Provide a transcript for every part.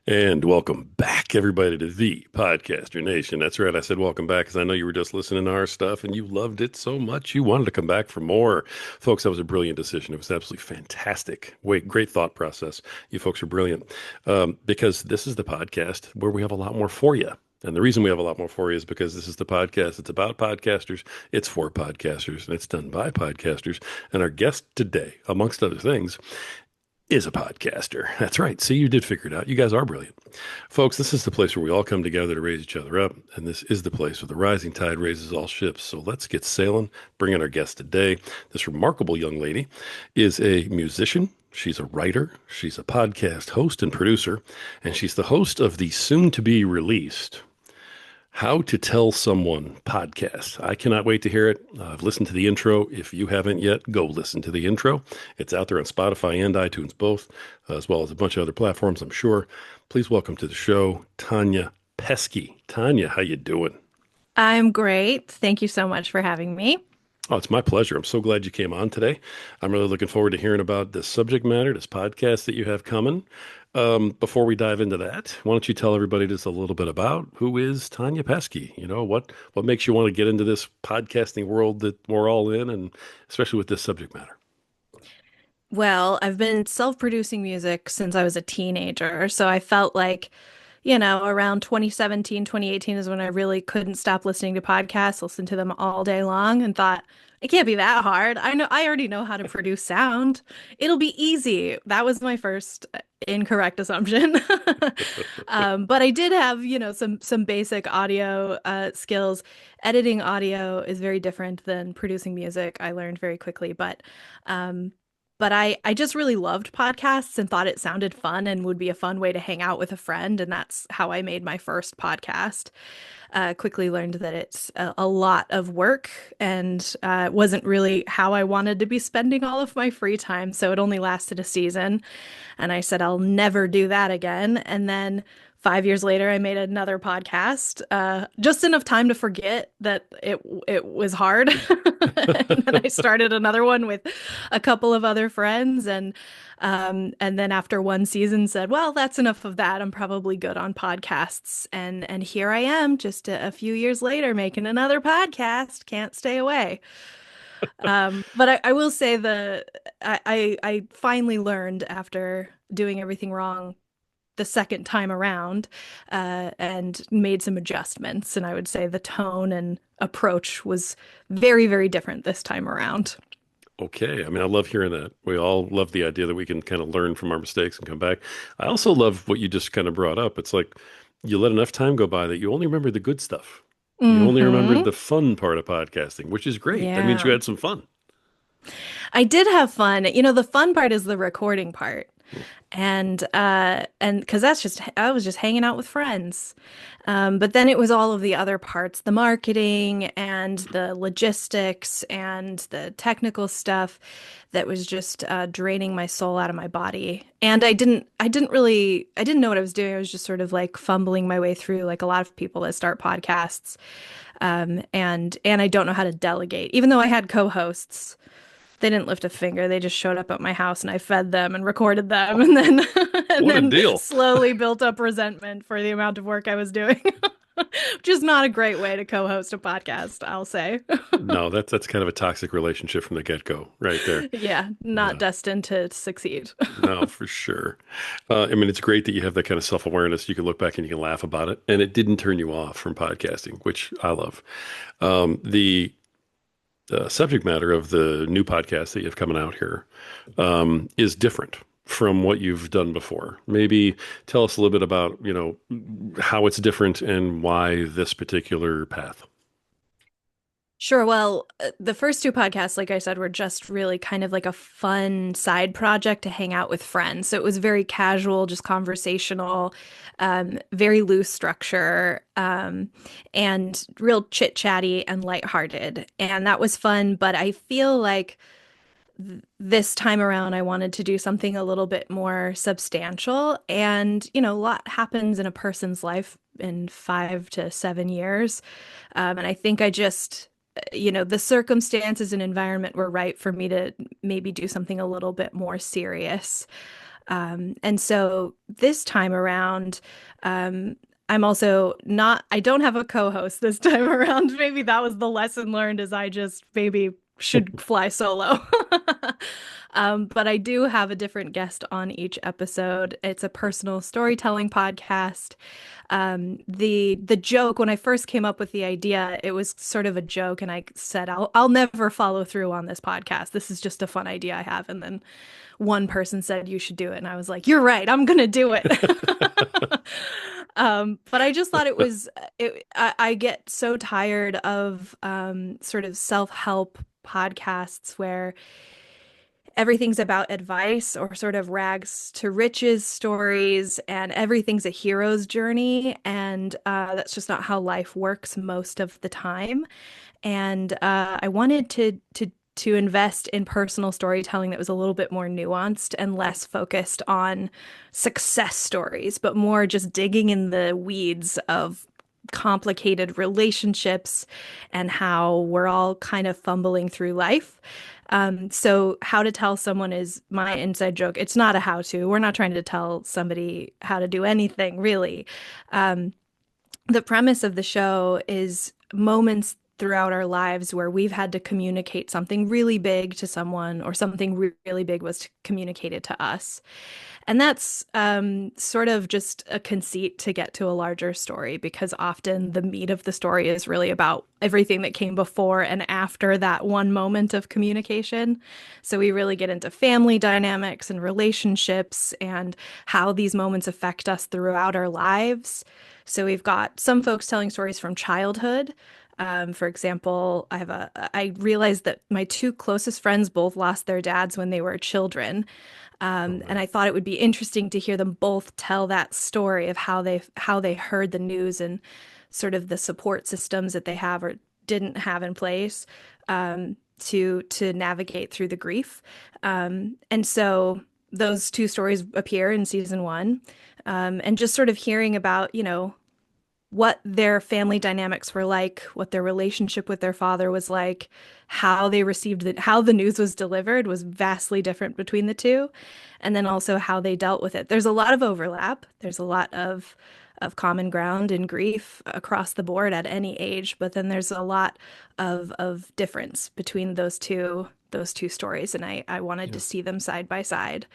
And welcome back, everybody, to the Podcaster Nation. That's right. I said welcome back because I know you were just listening to our stuff and you loved it so much you wanted to come back for more. Folks, that was a brilliant decision. It was absolutely fantastic. Wait, great thought process. You folks are brilliant because this is the podcast where we have a lot more for you. And the reason we have a lot more for you is because this is the podcast. It's about podcasters. It's for podcasters, and it's done by podcasters. And our guest today, amongst other things, is a podcaster. That's right. See, you did figure it out. You guys are brilliant. Folks, this is the place where we all come together to raise each other up. And this is the place where the rising tide raises all ships. So let's get sailing. Bring in our guest today. This remarkable young lady is a musician. She's a writer. She's a podcast host and producer. And she's the host of the soon to be released How to Tell Someone podcast. I cannot wait to hear it. I've listened to the intro. If you haven't yet, go listen to the intro. It's out there on Spotify and iTunes both, as well as a bunch of other platforms, I'm sure. Please welcome to the show, Tonya Pieske. Tonya, how you doing? I'm great. Thank you so much for having me. Oh, it's my pleasure. I'm so glad you came on today. I'm really looking forward to hearing about this subject matter, this podcast that you have coming. Before we dive into that, why don't you tell everybody just a little bit about who is Tonya Pieske? You know, what makes you want to get into this podcasting world that we're all in, and especially with this subject matter? Well, I've been self-producing music since I was a teenager, so I felt like, around 2017, 2018 is when I really couldn't stop listening to podcasts, listened to them all day long, and thought, it can't be that hard. I already know how to produce sound. It'll be easy. That was my first incorrect assumption. But I did have, some basic audio skills. Editing audio is very different than producing music. I learned very quickly, but I just really loved podcasts and thought it sounded fun and would be a fun way to hang out with a friend. And that's how I made my first podcast. Quickly learned that it's a lot of work and wasn't really how I wanted to be spending all of my free time. So it only lasted a season. And I said, I'll never do that again. And then 5 years later, I made another podcast, just enough time to forget that it was hard. And then I started another one with a couple of other friends, and then after one season, said, "Well, that's enough of that. I'm probably good on podcasts." And here I am, just a few years later, making another podcast. Can't stay away. But I will say I finally learned after doing everything wrong the second time around, and made some adjustments. And I would say the tone and approach was very, very different this time around. Okay. I mean, I love hearing that. We all love the idea that we can kind of learn from our mistakes and come back. I also love what you just kind of brought up. It's like you let enough time go by that you only remember the good stuff. You only remember Hmm. the fun part of podcasting, which is great. That means you Yeah. had some fun. I did have fun. The fun part is the recording part. And because that's just I was just hanging out with friends. But then it was all of the other parts, the marketing and the logistics and the technical stuff that was just draining my soul out of my body. And I didn't know what I was doing. I was just sort of like fumbling my way through, like a lot of people that start podcasts. And I don't know how to delegate, even though I had co-hosts. They didn't lift a finger. They just showed up at my house and I fed them and recorded them, and then and What a then deal. slowly built up resentment for the amount of work I was doing. Which is not a great way to co-host a podcast, I'll say. No, that's kind of a toxic relationship from the get-go, right there. Yeah, not Yeah, destined to succeed. no, for sure. I mean, it's great that you have that kind of self-awareness. You can look back and you can laugh about it, and it didn't turn you off from podcasting, which I love. The subject matter of the new podcast that you have coming out here is different from what you've done before. Maybe tell us a little bit about, how it's different and why this particular path. Sure. Well, the first two podcasts, like I said, were just really kind of like a fun side project to hang out with friends. So it was very casual, just conversational, very loose structure, and real chit-chatty and lighthearted. And that was fun. But I feel like this time around, I wanted to do something a little bit more substantial. And, a lot happens in a person's life in 5 to 7 years. And I think I just the circumstances and environment were right for me to maybe do something a little bit more serious. And so this time around, I'm also not, I don't have a co-host this time around. Maybe that was the lesson learned is I just maybe should fly solo. But I do have a different guest on each episode. It's a personal storytelling podcast. The joke when I first came up with the idea, it was sort of a joke, and I said I'll never follow through on this podcast. This is just a fun idea I have. And then one person said you should do it, and I was like, you're right, I'm gonna do it. But I just thought I get so tired of sort of self-help podcasts where everything's about advice or sort of rags to riches stories, and everything's a hero's journey. And that's just not how life works most of the time. And I wanted to invest in personal storytelling that was a little bit more nuanced and less focused on success stories, but more just digging in the weeds of complicated relationships and how we're all kind of fumbling through life. So how to tell someone is my inside joke. It's not a how to. We're not trying to tell somebody how to do anything, really. Um, the premise of the show is moments throughout our lives where we've had to communicate something really big to someone, or something really big was communicated to us. And that's sort of just a conceit to get to a larger story, because often the meat of the story is really about everything that came before and after that one moment of communication. So we really get into family dynamics and relationships and how these moments affect us throughout our lives. So we've got some folks telling stories from childhood. For example, I realized that my two closest friends both lost their dads when they were children. Oh, And wow. I thought it would be interesting to hear them both tell that story of how they heard the news and sort of the support systems that they have or didn't have in place to navigate through the grief. And so those two stories appear in season one, and just sort of hearing about, what their family dynamics were like, what their relationship with their father was like, how the news was delivered was vastly different between the two, and then also how they dealt with it. There's a lot of overlap. There's a lot of common ground in grief across the board at any age, but then there's a lot of difference between those two stories, and I wanted Yeah, to see them side by side.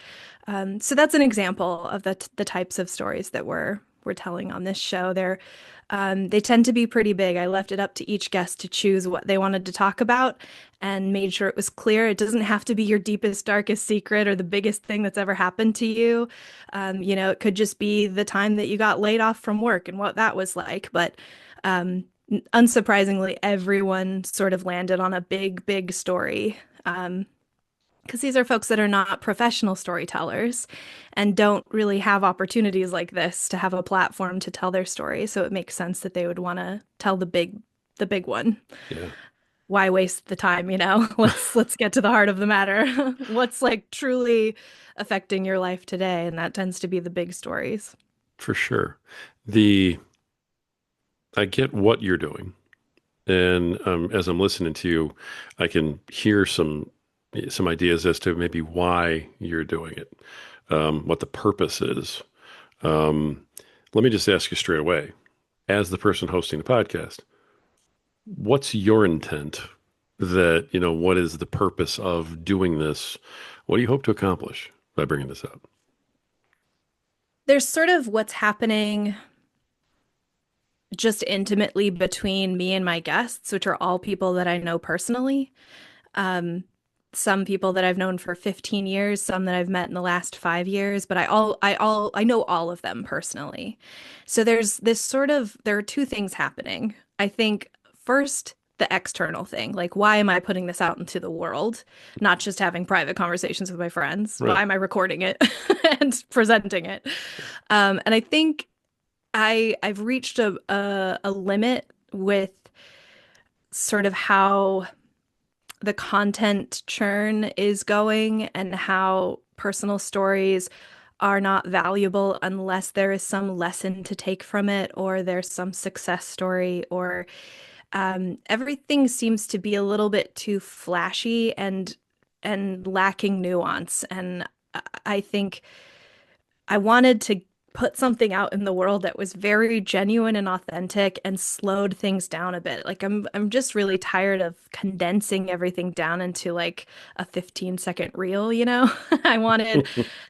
So that's an example of the types of stories that we're telling on this show. They tend to be pretty big. I left it up to each guest to choose what they wanted to talk about and made sure it was clear. It doesn't have to be your deepest, darkest secret or the biggest thing that's ever happened to you. It could just be the time that you got laid off from work and what that was like. But unsurprisingly, everyone sort of landed on a big, big story. Because these are folks that are not professional storytellers and don't really have opportunities like this to have a platform to tell their story. So it makes sense that they would want to tell the big one. yeah, Why waste the time, Let's get to the heart of the matter. What's like truly affecting your life today? And that tends to be the big stories. for sure. The I get what you're doing, and as I'm listening to you, I can hear some ideas as to maybe why you're doing it, what the purpose is. Um, Let me just ask you straight away, as the person hosting the podcast, what's your intent? What is the purpose of doing this? What do you hope to accomplish by bringing this up? There's sort of what's happening just intimately between me and my guests, which are all people that I know personally. Um, some people that I've known for 15 years, some that I've met in the last 5 years, but I know all of them personally. So there are two things happening. I think first, the external thing, like why am I putting this out into the world? Not just having private conversations with my friends. Right. Why am I recording it and presenting it? And I think I've reached a limit with sort of how the content churn is going and how personal stories are not valuable unless there is some lesson to take from it, or there's some success story, or everything seems to be a little bit too flashy and lacking nuance. And I think I wanted to put something out in the world that was very genuine and authentic and slowed things down a bit. Like I'm just really tired of condensing everything down into like a 15-second reel, you know? I wanted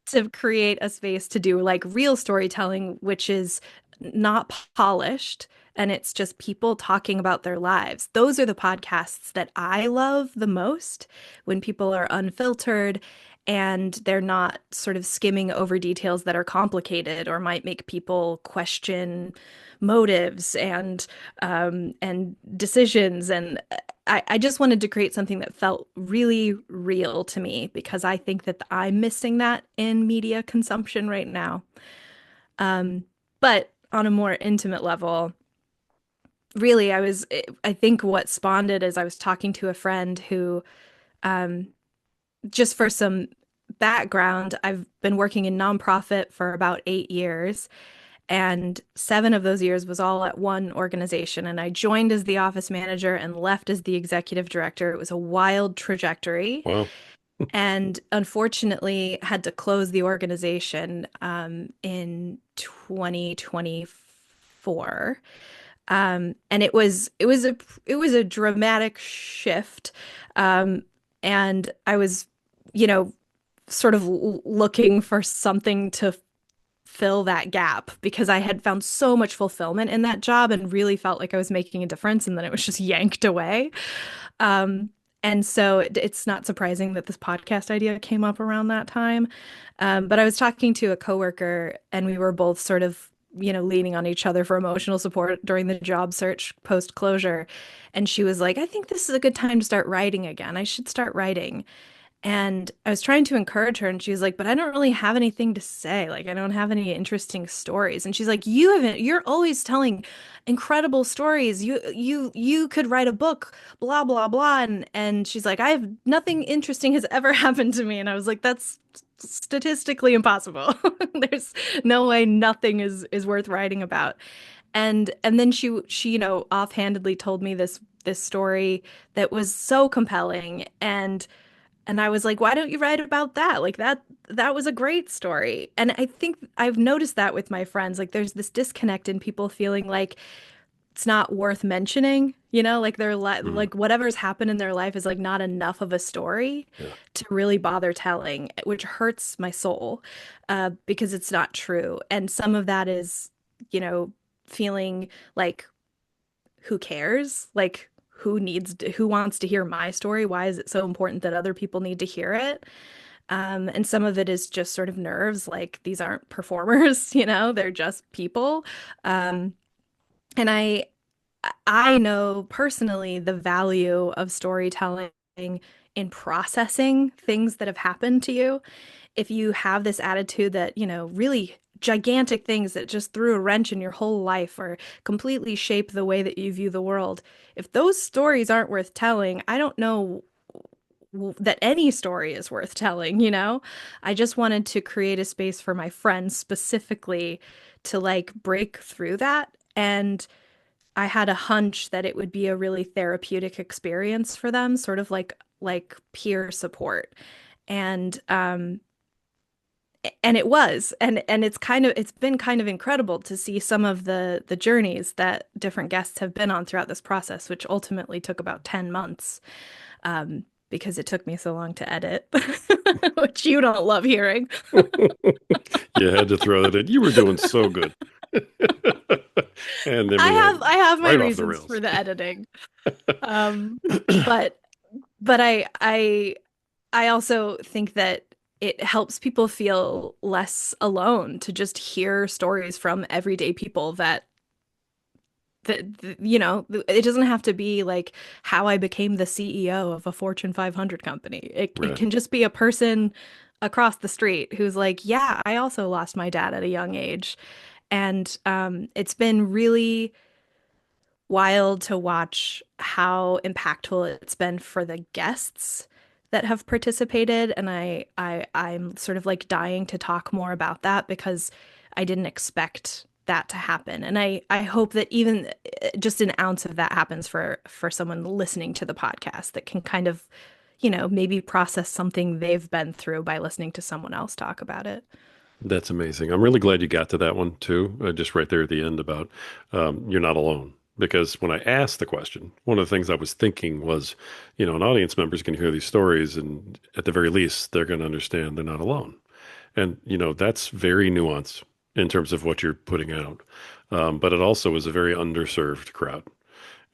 to create a space to do like real storytelling, which is not polished and it's just people talking about their lives. Those are the podcasts that I love the most, when people are unfiltered and they're not sort of skimming over details that are complicated or might make people question motives and decisions. And I just wanted to create something that felt really real to me because I think that I'm missing that in media consumption right now. Um, but on a more intimate level, really, I think what spawned it is I was talking to a friend who, um, just for some background, I've been working in nonprofit for about 8 years, and 7 of those years was all at one organization. And I joined as the office manager and left as the executive director. It was a wild trajectory, Wow. and unfortunately had to close the organization in 2024. And it was a dramatic shift. Um, and I was, you know, sort of looking for something to fill that gap because I had found so much fulfillment in that job and really felt like I was making a difference, and then it was just yanked away. Um, and so it's not surprising that this podcast idea came up around that time. But I was talking to a coworker, and we were both sort of, leaning on each other for emotional support during the job search post closure. And she was like, I think this is a good time to start writing again. I should start writing. And I was trying to encourage her, and she was like, but I don't really have anything to say. Like, I don't have any interesting stories. And she's like, you're always telling incredible stories. You could write a book, blah, blah, blah. And she's like, I have nothing interesting has ever happened to me. And I was like, that's statistically impossible. There's no way nothing is worth writing about. And then she, offhandedly told me this story that was so compelling. And I was like, why don't you write about that? Like that was a great story. And I think I've noticed that with my friends. Like there's this disconnect in people feeling like it's not worth mentioning, like their li Mm, like whatever's happened in their life is like not enough of a story yeah. to really bother telling, which hurts my soul, because it's not true. And some of that is, feeling like who cares? Like who wants to hear my story? Why is it so important that other people need to hear it? And some of it is just sort of nerves, like these aren't performers, they're just people. Um, and I know personally the value of storytelling in processing things that have happened to you. If you have this attitude that, really gigantic things that just threw a wrench in your whole life or completely shape the way that you view the world, if those stories aren't worth telling, I don't know that any story is worth telling. I just wanted to create a space for my friends specifically to like break through that. And I had a hunch that it would be a really therapeutic experience for them, sort of like peer support. And and it was. And it's been kind of incredible to see some of the journeys that different guests have been on throughout this process, which ultimately took about 10 months. Because it took me so long to edit, which you don't love hearing. You had to throw that in. You were doing so good. And then I we have went I have my right off the reasons rails. for the editing. Um, but but I also think that it helps people feel less alone to just hear stories from everyday people that it doesn't have to be like how I became the CEO of a Fortune 500 company. It Right. can just be a person across the street who's like, yeah, I also lost my dad at a young age. And it's been really wild to watch how impactful it's been for the guests that have participated. And I'm sort of like dying to talk more about that because I didn't expect that to happen. And I hope that even just an ounce of that happens for someone listening to the podcast that can kind of, maybe process something they've been through by listening to someone else talk about it. That's amazing. I'm really glad you got to that one too, just right there at the end about you're not alone. Because when I asked the question, one of the things I was thinking was, an audience member's going to hear these stories, and at the very least, they're going to understand they're not alone. And, that's very nuanced in terms of what you're putting out. But it also is a very underserved crowd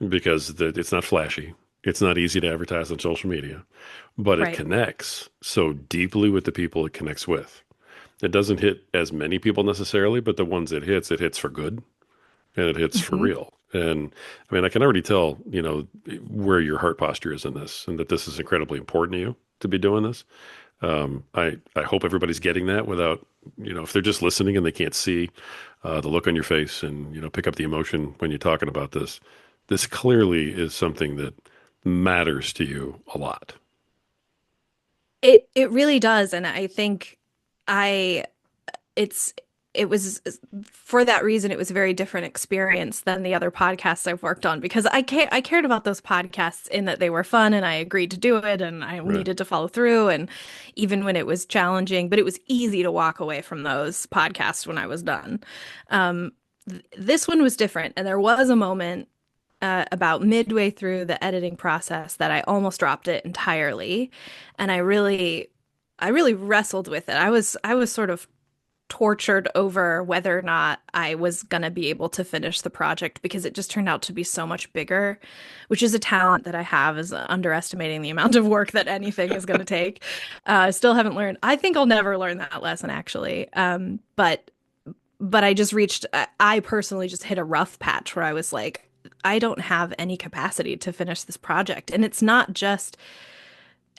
because it's not flashy. It's not easy to advertise on social media, but it Right. connects so deeply with the people it connects with. It doesn't hit as many people necessarily, but the ones it hits for good and it hits for Hmm. real. And I mean, I can already tell, where your heart posture is in this and that this is incredibly important to you to be doing this. I hope everybody's getting that without, if they're just listening and they can't see the look on your face and, pick up the emotion when you're talking about this. This clearly is something that matters to you a lot. It really does, and I think I it's it was for that reason it was a very different experience than the other podcasts I've worked on because I cared about those podcasts in that they were fun and I agreed to do it and I Right. needed to follow through and even when it was challenging, but it was easy to walk away from those podcasts when I was done. This one was different, and there was a moment about midway through the editing process that I almost dropped it entirely, and I really wrestled with it. I was sort of tortured over whether or not I was gonna be able to finish the project because it just turned out to be so much bigger, which is a talent that I have is underestimating the amount of work that anything is gonna take. I still haven't learned. I think I'll never learn that lesson actually. But I just reached, I personally just hit a rough patch where I was like, I don't have any capacity to finish this project. And it's not just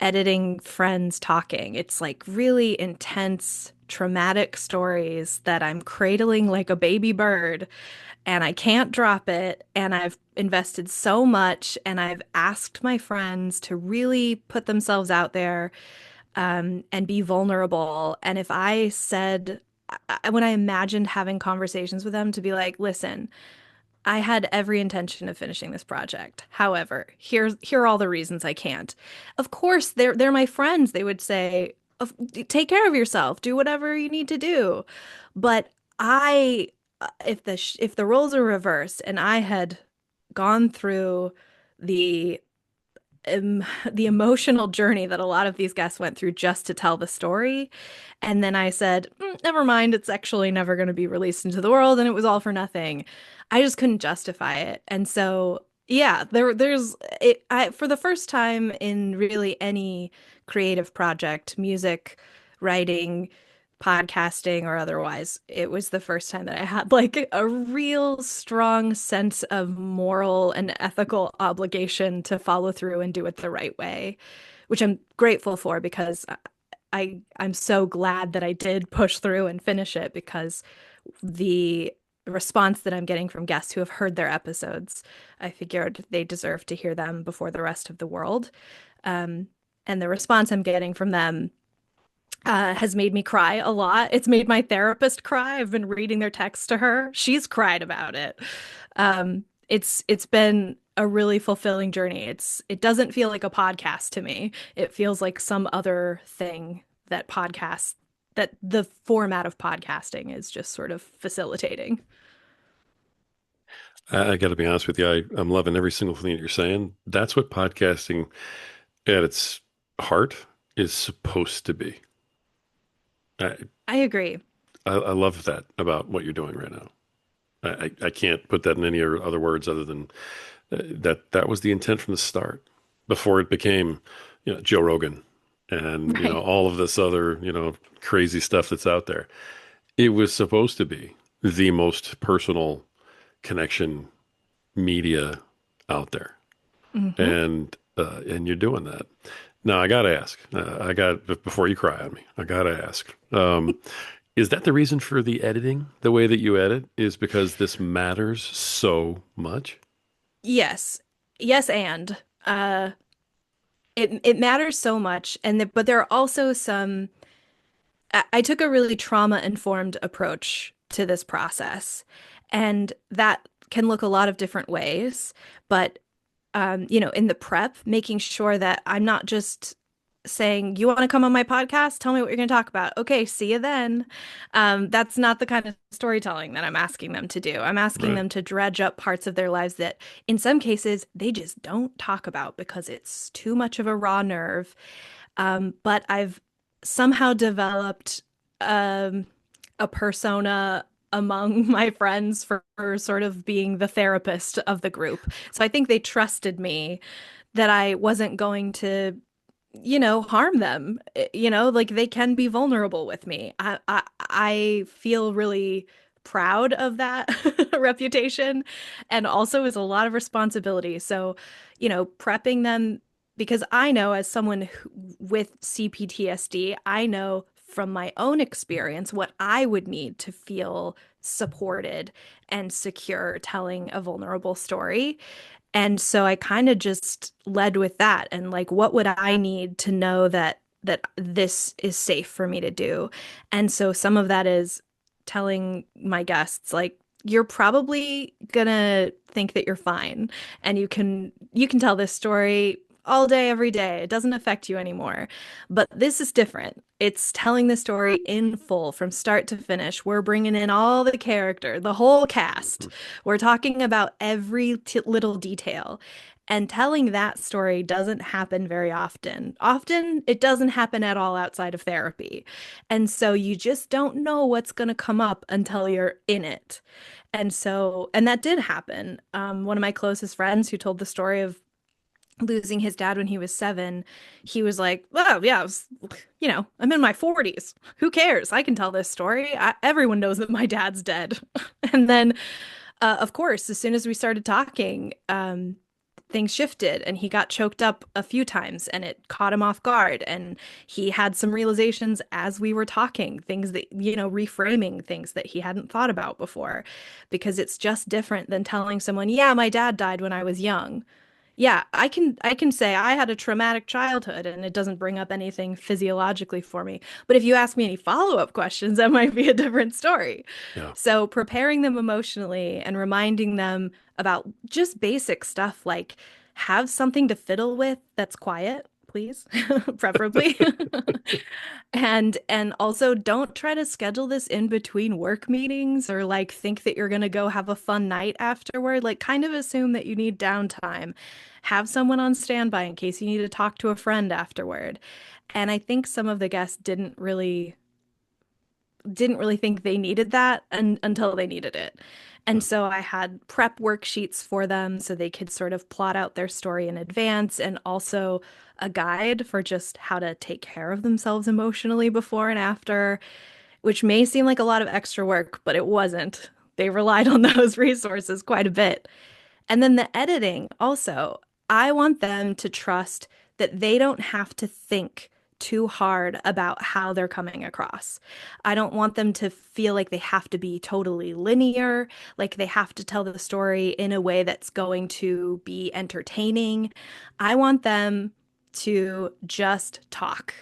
editing friends talking, it's like really intense, traumatic stories that I'm cradling like a baby bird and I can't drop it. And I've invested so much and I've asked my friends to really put themselves out there and be vulnerable. And if I said, when I imagined having conversations with them to be like, listen, I had every intention of finishing this project. However, here are all the reasons I can't. Of course, they're my friends. They would say, take care of yourself, do whatever you need to do. But I, if the roles are reversed and I had gone through the the emotional journey that a lot of these guests went through just to tell the story. And then I said, never mind, it's actually never going to be released into the world and it was all for nothing. I just couldn't justify it. And so, yeah, there's it for the first time in really any creative project, music, writing, podcasting or otherwise, it was the first time that I had like a real strong sense of moral and ethical obligation to follow through and do it the right way, which I'm grateful for because I'm so glad that I did push through and finish it because the response that I'm getting from guests who have heard their episodes, I figured they deserve to hear them before the rest of the world. Um, and the response I'm getting from them has made me cry a lot. It's made my therapist cry. I've been reading their texts to her. She's cried about it. It's been a really fulfilling journey. It doesn't feel like a podcast to me. It feels like some other thing that the format of podcasting is just sort of facilitating. I got to be honest with you. I'm loving every single thing that you're saying. That's what podcasting at its heart is supposed to be. I, I agree. I love that about what you're doing right now. I can't put that in any other words other than that was the intent from the start before it became, Joe Rogan and, Right. all of this other, crazy stuff that's out there. It was supposed to be the most personal connection media out there. Hmm. And you're doing that. Now I gotta ask. I got before you cry on me. I gotta ask. Is that the reason for the editing, the way that you edit, is because this matters so much? Yes. Yes, and it matters so much, but there are also some. I took a really trauma-informed approach to this process, and that can look a lot of different ways. But in the prep, making sure that I'm not just saying, "You want to come on my podcast? Tell me what you're going to talk about." Okay, see you then. That's not the kind of storytelling that I'm asking them to do. I'm asking Right. them to dredge up parts of their lives that, in some cases, they just don't talk about because it's too much of a raw nerve. But I've somehow developed um, a persona among my friends for sort of being the therapist of the group. So I think they trusted me that I wasn't going to, harm them. Like they can be vulnerable with me. I feel really proud of that reputation, and also is a lot of responsibility. So, prepping them, because I know as someone with CPTSD, I know from my own experience what I would need to feel supported and secure telling a vulnerable story. And so I kind of just led with that, and like, what would I need to know that this is safe for me to do? And so some of that is telling my guests, like, you're probably gonna think that you're fine, and you can tell this story all day, every day. It doesn't affect you anymore. But this is different. It's telling the story in full from start to finish. We're bringing in all the character, the whole cast. We're talking about every little detail. And telling that story doesn't happen very often. Often, it doesn't happen at all outside of therapy. And so you just don't know what's going to come up until you're in it. And that did happen. One of my closest friends who told the story of losing his dad when he was 7, he was like, "Well, yeah, I'm in my 40s. Who cares? I can tell this story. Everyone knows that my dad's dead." And then, of course, as soon as we started talking, things shifted, and he got choked up a few times, and it caught him off guard. And he had some realizations as we were talking, things that, reframing things that he hadn't thought about before, because it's just different than telling someone, "Yeah, my dad died when I was young." Yeah, I can say I had a traumatic childhood and it doesn't bring up anything physiologically for me. But if you ask me any follow-up questions, that might be a different story. Yeah. So preparing them emotionally and reminding them about just basic stuff like, have something to fiddle with that's quiet, please, preferably. And also, don't try to schedule this in between work meetings, or like think that you're gonna go have a fun night afterward. Like, kind of assume that you need downtime. Have someone on standby in case you need to talk to a friend afterward. And I think some of the guests didn't really think they needed that until they needed it. Yeah. And so I had prep worksheets for them so they could sort of plot out their story in advance, and also a guide for just how to take care of themselves emotionally before and after, which may seem like a lot of extra work, but it wasn't. They relied on those resources quite a bit. And then the editing also, I want them to trust that they don't have to think too hard about how they're coming across. I don't want them to feel like they have to be totally linear, like they have to tell the story in a way that's going to be entertaining. I want them to just talk.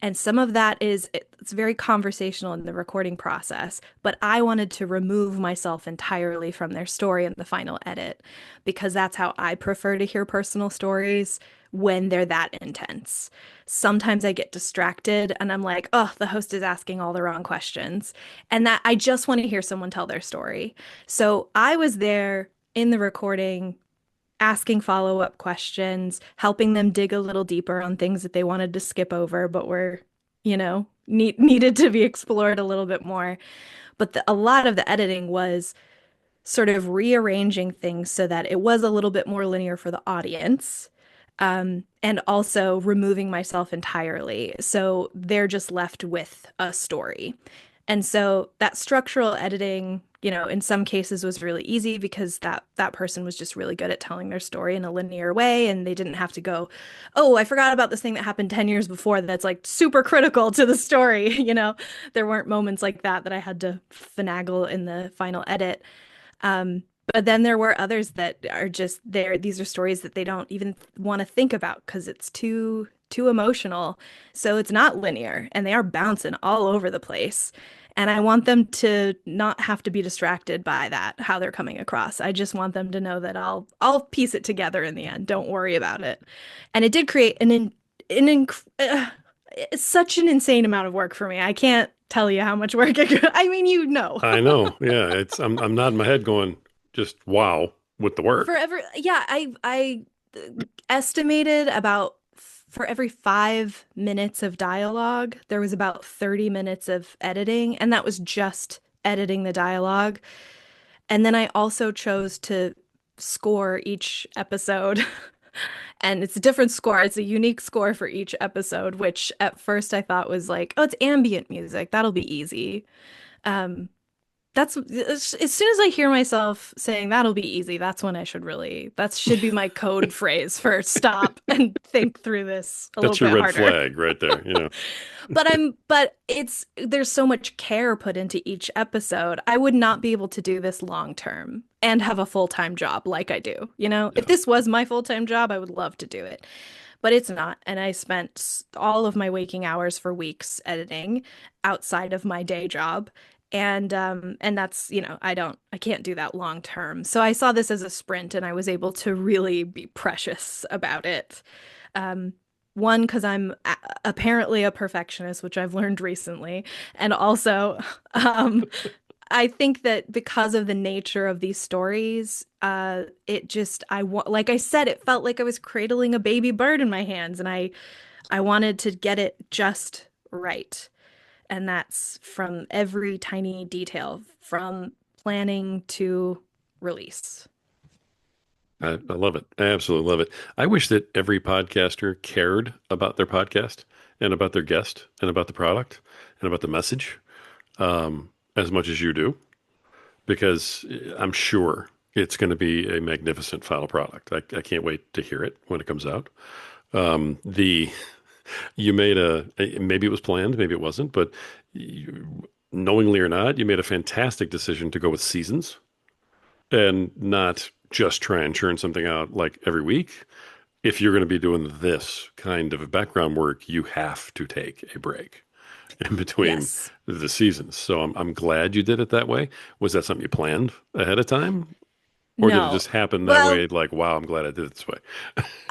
And some of that is, it's very conversational in the recording process, but I wanted to remove myself entirely from their story in the final edit, because that's how I prefer to hear personal stories when they're that intense. Sometimes I get distracted and I'm like, "Oh, the host is asking all the wrong questions." And that I just want to hear someone tell their story. So I was there in the recording, asking follow-up questions, helping them dig a little deeper on things that they wanted to skip over, but were, needed to be explored a little bit more. But a lot of the editing was sort of rearranging things so that it was a little bit more linear for the audience, and also removing myself entirely. So they're just left with a story. And so that structural editing, in some cases was really easy because that person was just really good at telling their story in a linear way, and they didn't have to go, "Oh, I forgot about this thing that happened 10 years before that's like super critical to the story." There weren't moments like that I had to finagle in the final edit. But then there were others that are just there. These are stories that they don't even want to think about because it's too emotional. So it's not linear, and they are bouncing all over the place. And I want them to not have to be distracted by that, how they're coming across. I just want them to know that I'll piece it together in the end. Don't worry about it. And it did create it's such an insane amount of work for me. I can't tell you how much work I mean, you know. I know. Yeah, I'm nodding my head going, just wow with the For work. every yeah, I estimated about for every 5 minutes of dialogue, there was about 30 minutes of editing, and that was just editing the dialogue. And then I also chose to score each episode. And it's a different score. It's a unique score for each episode, which at first I thought was like, oh, it's ambient music. That'll be easy. Um, that's as soon as I hear myself saying that'll be easy, that's when I should really, that should be my code phrase for stop and think through this a little That's your bit red harder. flag right there. But there's so much care put into each episode. I would not be able to do this long term and have a full-time job like I do. You know, if Yeah. this was my full-time job, I would love to do it, but it's not. And I spent all of my waking hours for weeks editing outside of my day job. And that's, I can't do that long term. So I saw this as a sprint and I was able to really be precious about it. Um, one, because I'm apparently a perfectionist, which I've learned recently. And also, um, I think that because of the nature of these stories, like I said, it felt like I was cradling a baby bird in my hands, and I wanted to get it just right. And that's from every tiny detail, from planning to release. I love it. I absolutely love it. I wish that every podcaster cared about their podcast and about their guest and about the product and about the message as much as you do, because I'm sure it's going to be a magnificent final product. I can't wait to hear it when it comes out. The You made maybe it was planned, maybe it wasn't, but knowingly or not, you made a fantastic decision to go with seasons and not just try and churn something out like every week. If you're going to be doing this kind of background work, you have to take a break in between Yes. the seasons. So I'm glad you did it that way. Was that something you planned ahead of time? Or did it No. just happen that Well, way? Like, wow, I'm glad I did it this way.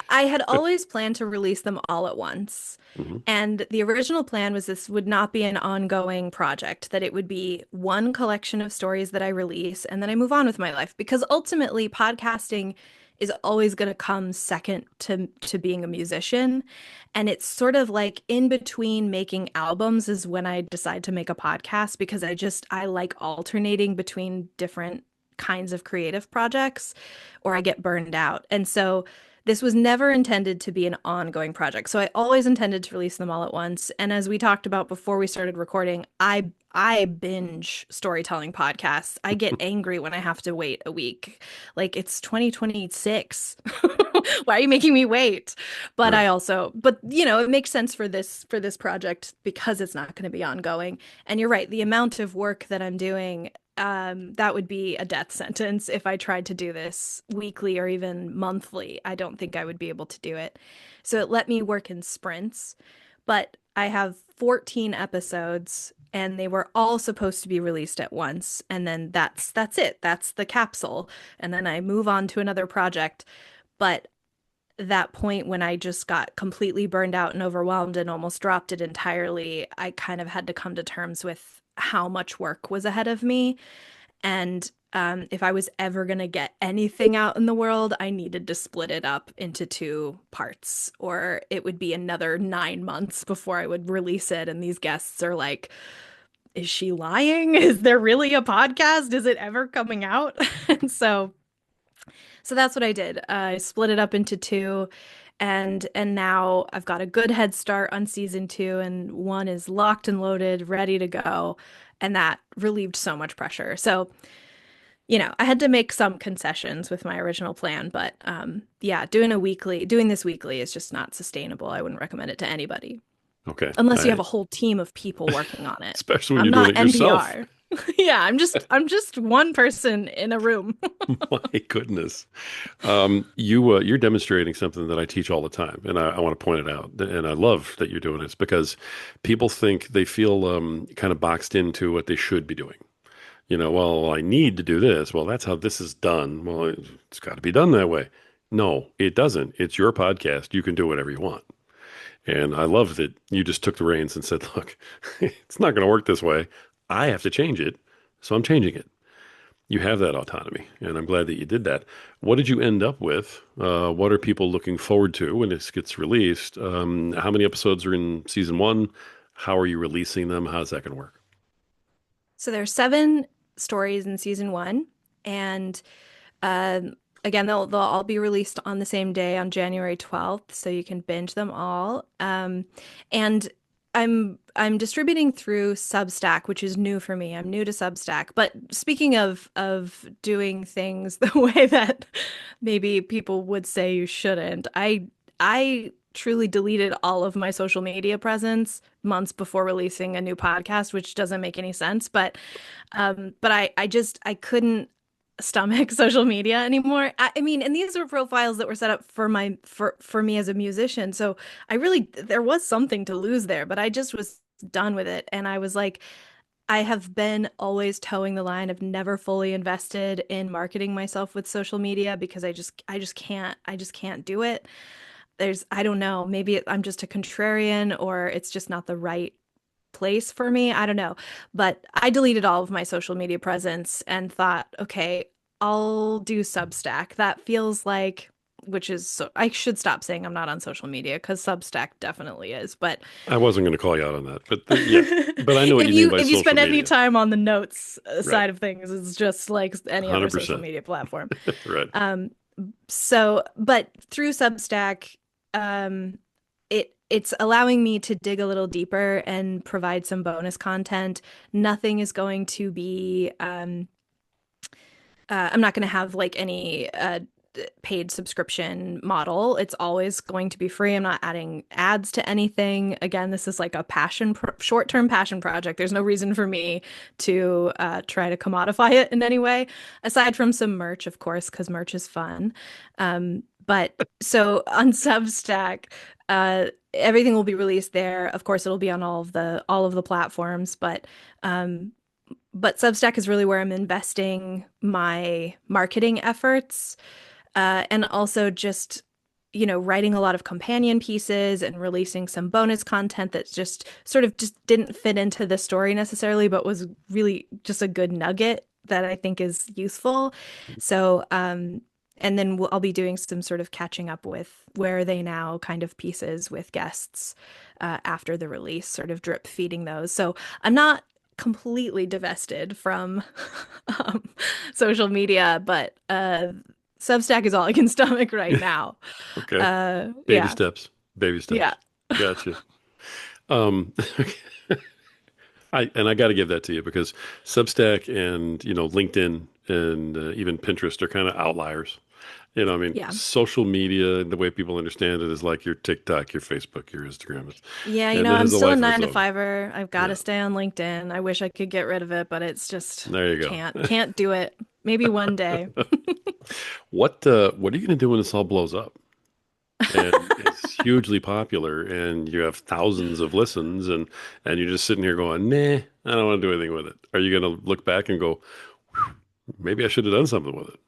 I had always planned to release them all at once. Hmm. And the original plan was this would not be an ongoing project, that it would be one collection of stories that I release and then I move on with my life. Because ultimately, podcasting is always going to come second to being a musician. And it's sort of like in between making albums is when I decide to make a podcast, because I like alternating between different kinds of creative projects or I get burned out. And so this was never intended to be an ongoing project. So I always intended to release them all at once. And as we talked about before we started recording, I binge storytelling podcasts. I get angry when I have to wait a week. Like it's 2026. Why are you making me wait? Right. But it makes sense for this project because it's not going to be ongoing. And you're right, the amount of work that I'm doing, that would be a death sentence if I tried to do this weekly or even monthly. I don't think I would be able to do it. So it let me work in sprints, but I have 14 episodes and they were all supposed to be released at once. And then that's it. That's the capsule. And then I move on to another project. But that point when I just got completely burned out and overwhelmed and almost dropped it entirely, I kind of had to come to terms with how much work was ahead of me. And if I was ever going to get anything out in the world, I needed to split it up into two parts, or it would be another 9 months before I would release it. And these guests are like, is she lying? Is there really a podcast? Is it ever coming out? And so that's what I did. I split it up into two, and now I've got a good head start on season two, and one is locked and loaded, ready to go, and that relieved so much pressure. So, I had to make some concessions with my original plan, but yeah, doing this weekly is just not sustainable. I wouldn't recommend it to anybody Okay. unless you have a whole team of people working on it. Especially when I'm you're doing not it yourself. NPR. Yeah, I'm just one person in a room. My goodness. You're demonstrating something that I teach all the time, and I want to point it out. And I love that you're doing this because people think they feel kind of boxed into what they should be doing. Well, I need to do this. Well, that's how this is done. Well, it's got to be done that way. No, it doesn't. It's your podcast. You can do whatever you want. And I love that you just took the reins and said, look, it's not going to work this way. I have to change it. So I'm changing it. You have that autonomy, and I'm glad that you did that. What did you end up with? What are people looking forward to when this gets released? How many episodes are in season one? How are you releasing them? How's that going to work? So there's 7 stories in season one, and again, they'll all be released on the same day on January 12th, so you can binge them all. And I'm distributing through Substack, which is new for me. I'm new to Substack. But speaking of doing things the way that maybe people would say you shouldn't, I truly deleted all of my social media presence months before releasing a new podcast, which doesn't make any sense. But I couldn't stomach social media anymore. I mean, and these were profiles that were set up for for me as a musician. So I really there was something to lose there, but I just was done with it. And I was like, I have been always towing the line of never fully invested in marketing myself with social media because I just can't do it. I don't know, maybe I'm just a contrarian or it's just not the right place for me. I don't know. But I deleted all of my social media presence and thought, okay, I'll do Substack. That feels like, which is so, I should stop saying I'm not on social media because Substack definitely is. But I wasn't going to call you out on that, but yeah, but I know what if you mean you by if you social spend any media. time on the notes Right. side of things, it's just like any other social 100%. media platform. Right. Um, but through Substack, it's allowing me to dig a little deeper and provide some bonus content. Nothing is going to be, I'm not going to have like any paid subscription model. It's always going to be free. I'm not adding ads to anything. Again, this is like a short-term passion project. There's no reason for me to try to commodify it in any way, aside from some merch, of course, because merch is fun. But so on Substack, everything will be released there. Of course, it'll be on all of the platforms, but Substack is really where I'm investing my marketing efforts, and also just, writing a lot of companion pieces and releasing some bonus content that just sort of just didn't fit into the story necessarily, but was really just a good nugget that I think is useful. So, and then I'll be doing some sort of catching up with where are they now kind of pieces with guests after the release, sort of drip feeding those. So I'm not completely divested from um, social media, but Substack is all I can stomach right now. Okay. Baby Yeah, steps. Baby yeah, steps. Gotcha. Um, I got to give that to you because Substack and LinkedIn and even Pinterest are kind of outliers. I mean, yeah. social media, the way people understand it is like your TikTok, your Facebook, your Instagram, Yeah, and it I'm has a still a life of nine its to own. fiver. I've got to Yeah, stay on LinkedIn. I wish I could get rid of it, but it's just there you go. can't do it. Maybe one day. What are you going to do when this all blows up? And it's hugely popular, and you have thousands of listens, and you're just sitting here going, "Nah, I don't want to do anything with it." Are you going to look back and go, "Maybe I should have done something with it"?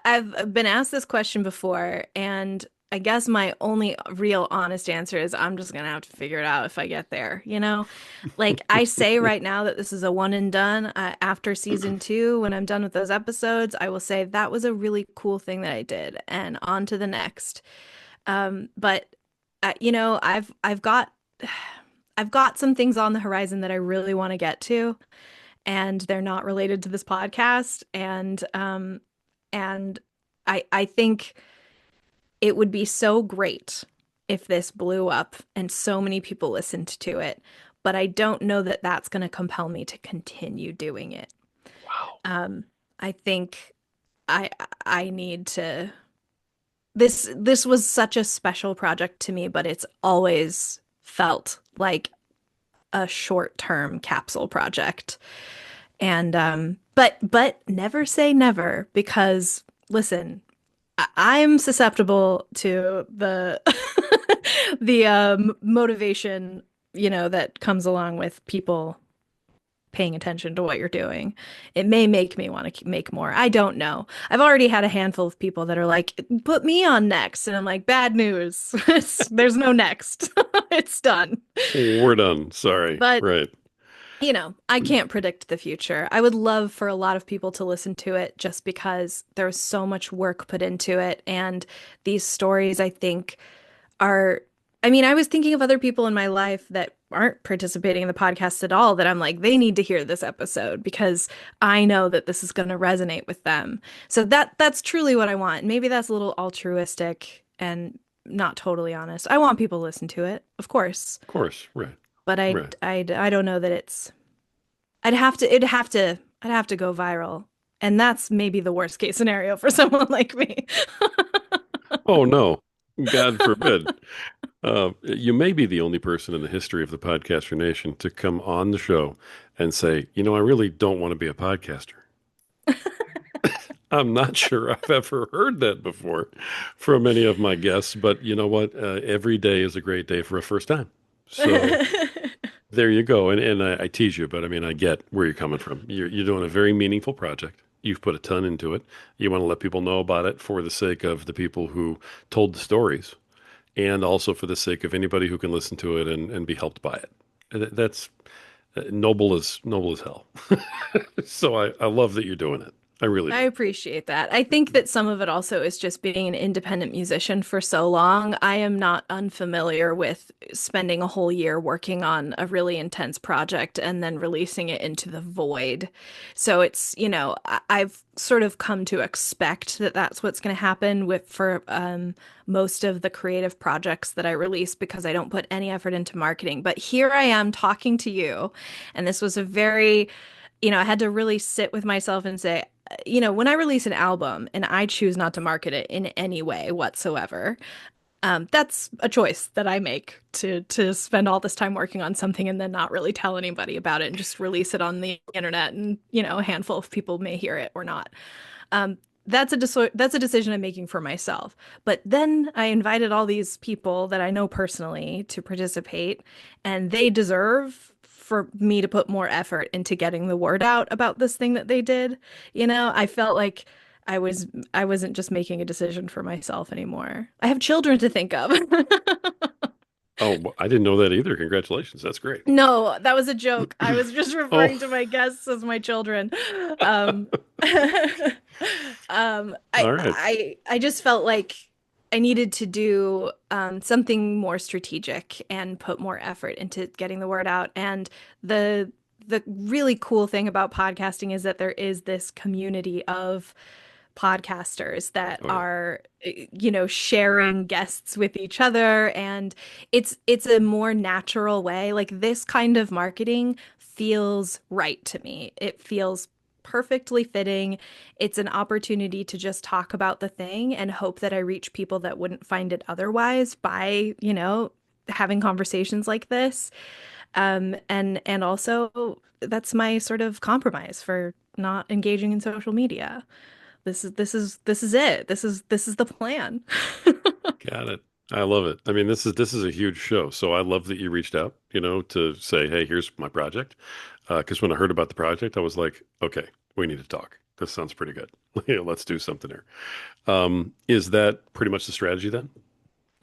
I've been asked this question before, and I guess my only real honest answer is I'm just gonna have to figure it out if I get there. Like I say right now that this is a one and done. After season two, when I'm done with those episodes, I will say that was a really cool thing that I did, and on to the next. But I've got some things on the horizon that I really want to get to, and they're not related to this podcast, and I think it would be so great if this blew up and so many people listened to it, but I don't know that that's going to compel me to continue doing it. Wow. I think I I need to this was such a special project to me, but it's always felt like a short-term capsule project. And but never say never because listen, I'm susceptible to the the motivation, that comes along with people paying attention to what you're doing. It may make me want to make more. I don't know. I've already had a handful of people that are like, put me on next. And I'm like, bad news. There's no next. It's done. We're done. Sorry. But Right. I can't predict the future. I would love for a lot of people to listen to it just because there's so much work put into it. And these stories, I think, are, I mean, I was thinking of other people in my life that aren't participating in the podcast at all that I'm like, they need to hear this episode because I know that this is going to resonate with them. So that's truly what I want. Maybe that's a little altruistic and not totally honest. I want people to listen to it, of course, Of course. Right. but Right. I don't know that it's I'd have to go viral. And that's maybe the worst case scenario for someone like me. Oh, no. God forbid. You may be the only person in the history of the Podcaster Nation to come on the show and say, I really don't want to be a podcaster. I'm not sure I've ever heard that before from any of my guests, but you know what? Every day is a great day for a first time. So there you go. And I tease you, but I mean, I get where you're coming from. You're doing a very meaningful project. You've put a ton into it. You want to let people know about it for the sake of the people who told the stories and also for the sake of anybody who can listen to it and be helped by it. That's noble as hell. So I love that you're doing it. I really I do. appreciate that. I think that some of it also is just being an independent musician for so long. I am not unfamiliar with spending a whole year working on a really intense project and then releasing it into the void. So it's, I've sort of come to expect that that's what's going to happen with for most of the creative projects that I release because I don't put any effort into marketing. But here I am talking to you, and this was a very I had to really sit with myself and say, when I release an album and I choose not to market it in any way whatsoever, that's a choice that I make to spend all this time working on something and then not really tell anybody about it and just release it on the internet and, a handful of people may hear it or not. Um, that's a decision I'm making for myself. But then I invited all these people that I know personally to participate, and they deserve for me to put more effort into getting the word out about this thing that they did. I felt like I wasn't just making a decision for myself anymore. I have children to think of. Oh, I didn't know that either. Congratulations. That's great. No, that was a joke. I was just Oh, referring to my guests as my children. Um, all right. I just felt like I needed to do something more strategic and put more effort into getting the word out. And the the really cool thing about podcasting is that there is this community of podcasters that Oh, yeah. are sharing guests with each other, and it's a more natural way. Like, this kind of marketing feels right to me. It feels perfectly fitting. It's an opportunity to just talk about the thing and hope that I reach people that wouldn't find it otherwise by having conversations like this. And also that's my sort of compromise for not engaging in social media. This is it. This is the plan. Got it. I love it. I mean, this is a huge show. So I love that you reached out, to say, hey, here's my project. Because when I heard about the project, I was like, okay, we need to talk. This sounds pretty good. Let's do something here. Is that pretty much the strategy then?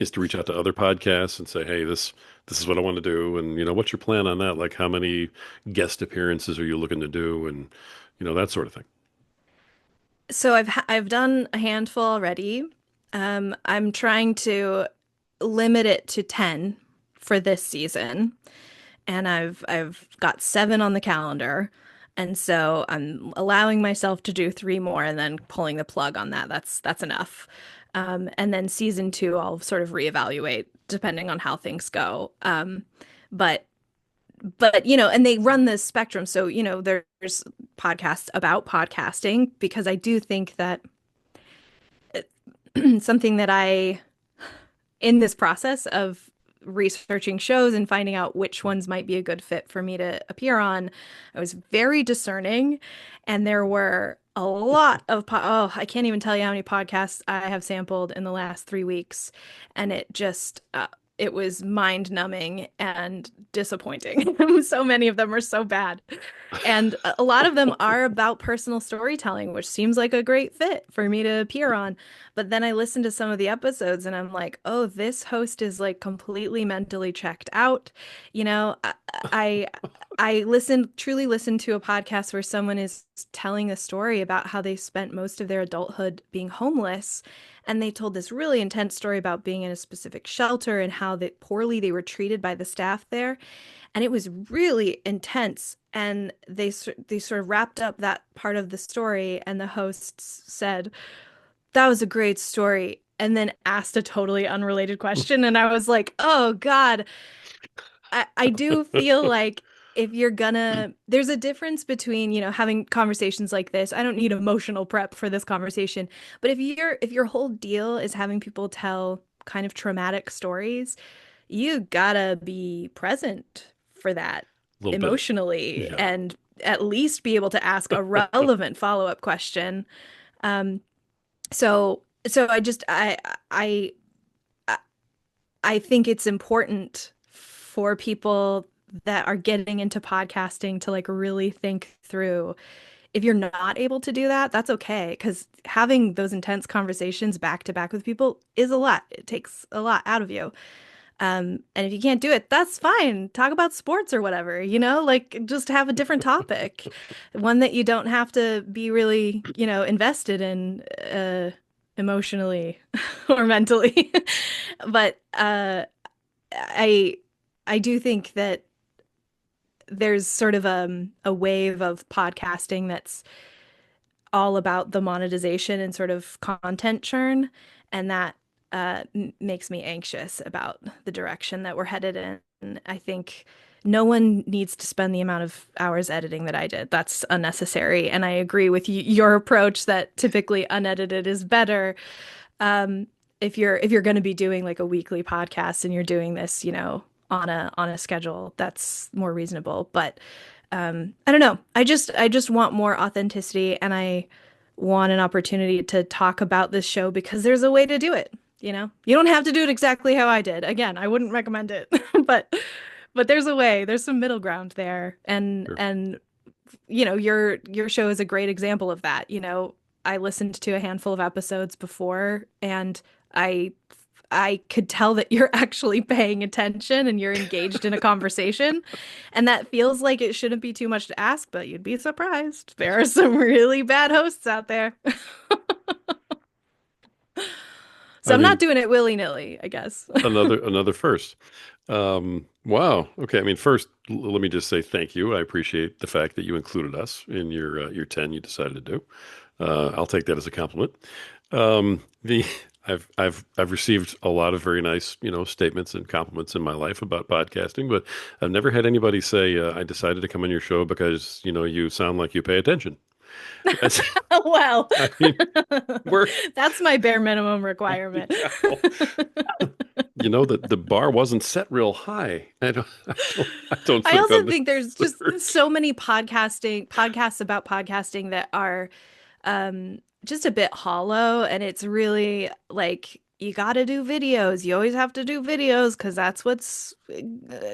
Is to reach out to other podcasts and say, hey, this is what I want to do, and what's your plan on that? Like, how many guest appearances are you looking to do, and that sort of thing. So I've done a handful already. I'm trying to limit it to 10 for this season, and I've got 7 on the calendar. And so I'm allowing myself to do 3 more and then pulling the plug on that. That's enough. And then season 2, I'll sort of reevaluate depending on how things go. But and they run this spectrum. So, there's podcasts about podcasting because I do think that something that in this process of researching shows and finding out which ones might be a good fit for me to appear on, I was very discerning, and there were a lot of I can't even tell you how many podcasts I have sampled in the last 3 weeks, and it just it was mind-numbing and disappointing. So many of them are so bad. And a lot of them are about personal storytelling, which seems like a great fit for me to appear on. But then I listen to some of the episodes and I'm like, oh, this host is like completely mentally checked out. You know, I I truly listen to a podcast where someone is telling a story about how they spent most of their adulthood being homeless. And they told this really intense story about being in a specific shelter and how poorly they were treated by the staff there. And it was really intense. And they sort of wrapped up that part of the story, and the hosts said, "That was a great story." And then asked a totally unrelated question. And I was like, oh God, I do feel like if you're gonna, there's a difference between, having conversations like this. I don't need emotional prep for this conversation, but if your whole deal is having people tell kind of traumatic stories, you gotta be present for that A little bit. emotionally Yeah. and at least be able to ask a relevant follow-up question. Um, so I I think it's important for people that are getting into podcasting to like really think through. If you're not able to do that, that's okay, because having those intense conversations back to back with people is a lot. It takes a lot out of you. And if you can't do it, that's fine. Talk about sports or whatever, like just have a different topic, one that you don't have to be really, invested in emotionally or mentally. But I I do think that there's sort of a wave of podcasting that's all about the monetization and sort of content churn, and that makes me anxious about the direction that we're headed in. I think no one needs to spend the amount of hours editing that I did. That's unnecessary, and I agree with your approach that typically unedited is better. Um, if you're going to be doing like a weekly podcast and you're doing this, on a schedule, that's more reasonable. But I don't know. I just want more authenticity, and I want an opportunity to talk about this show because there's a way to do it. You don't have to do it exactly how I did. Again, I wouldn't recommend it, but there's a way. There's some middle ground there, and Sure. your show is a great example of that. I listened to a handful of episodes before, and I I could tell that you're actually paying attention and you're engaged in a conversation. And that feels like it shouldn't be too much to ask, but you'd be surprised. There are some really bad hosts out there. So I I'm not mean, doing it willy-nilly, I guess. another first. Wow. Okay. I mean, first, let me just say thank you. I appreciate the fact that you included us in your 10 you decided to do. I'll take that as a compliment. The I've received a lot of very nice, statements and compliments in my life about podcasting, but I've never had anybody say, I decided to come on your show because, you sound like you pay attention. That's, Well, I mean, we're, that's my bare minimum requirement. well, the bar wasn't set real high. I don't I think also on this think there's just search. so many podcasts about podcasting that are just a bit hollow, and it's really like you got to do videos. You always have to do videos because that's what's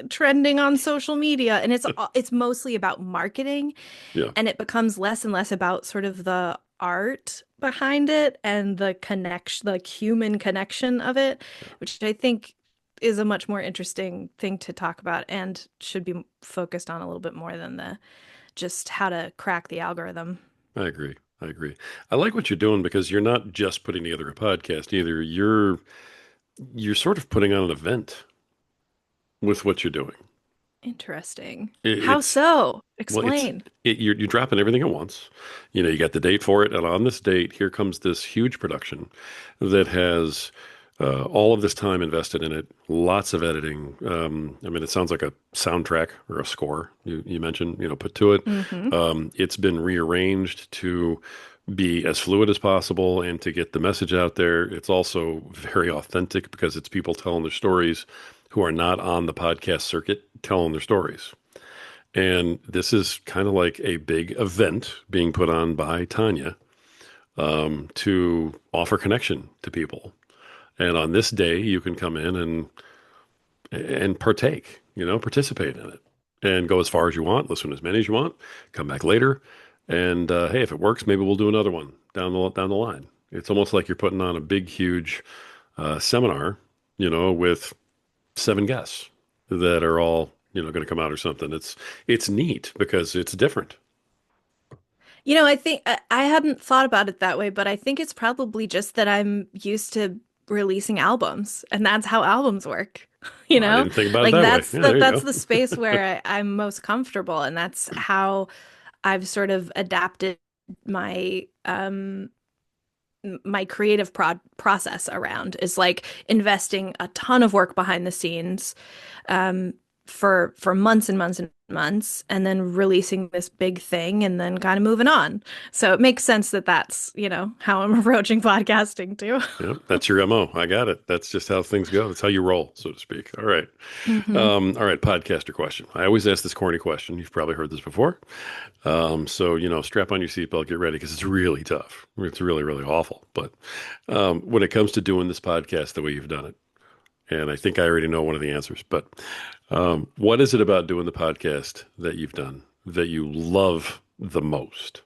trending on social media, and it's mostly about marketing, Yeah, and it becomes less and less about sort of the art behind it and the connection, the human connection of it, which I think is a much more interesting thing to talk about and should be focused on a little bit more than the just how to crack the algorithm. I agree. I agree. I like what you're doing because you're not just putting together a podcast either. You're sort of putting on an event with what you're doing. Interesting. It, How it's so? well, it's Explain. you're dropping everything at once. You got the date for it, and on this date, here comes this huge production that has all of this time invested in it, lots of editing. I mean, it sounds like a soundtrack or a score you mentioned, put to it. Hmm. It's been rearranged to be as fluid as possible and to get the message out there. It's also very authentic because it's people telling their stories who are not on the podcast circuit telling their stories. And this is kind of like a big event being put on by Tonya to offer connection to people. And on this day, you can come in and and partake, participate in it and go as far as you want, listen to as many as you want, come back later. And hey, if it works, maybe we'll do another one down the line. It's almost like you're putting on a big, huge seminar, with seven guests that are all, going to come out or something. It's neat because it's different. I think I hadn't thought about it that way, but I think it's probably just that I'm used to releasing albums, and that's how albums work. You I know, didn't think about it like that way. that's Yeah, the there you that's go. the space where I'm most comfortable, and that's how I've sort of adapted my my creative process around is like investing a ton of work behind the scenes um, for months and months and months, and then releasing this big thing, and then kind of moving on. So it makes sense that that's how I'm approaching podcasting too. Yep, that's your MO. I got it. That's just how things go. That's how you roll, so to speak. All right. hmm All right, podcaster question. I always ask this corny question. You've probably heard this before. So, strap on your seatbelt, get ready because it's really tough. It's really, really awful. But when it comes to doing this podcast the way you've done it, and I think I already know one of the answers, but what is it about doing the podcast that you've done that you love the most?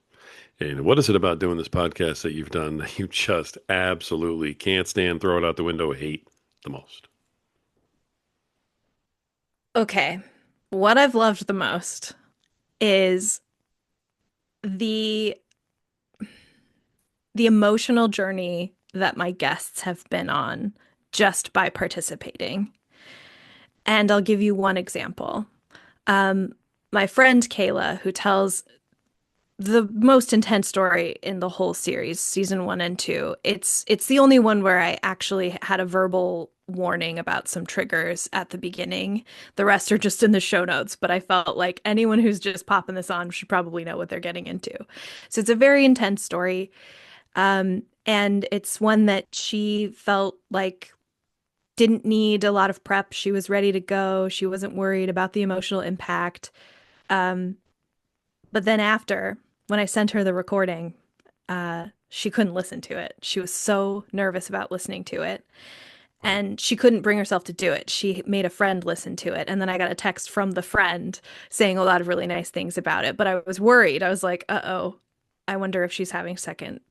And what is it about doing this podcast that you've done that you just absolutely can't stand, throw it out the window, hate the most? Okay. What I've loved the most is the the emotional journey that my guests have been on just by participating. And I'll give you one example. Um, my friend Kayla, who tells the most intense story in the whole series, season one and two. It's the only one where I actually had a verbal warning about some triggers at the beginning. The rest are just in the show notes, but I felt like anyone who's just popping this on should probably know what they're getting into. So it's a very intense story. And it's one that she felt like didn't need a lot of prep. She was ready to go. She wasn't worried about the emotional impact. Um, but then after, when I sent her the recording, she couldn't listen to it. She was so nervous about listening to it. Wow. And she couldn't bring herself to do it. She made a friend listen to it. And then I got a text from the friend saying a lot of really nice things about it. But I was worried. I was like, uh-oh, I wonder if she's having second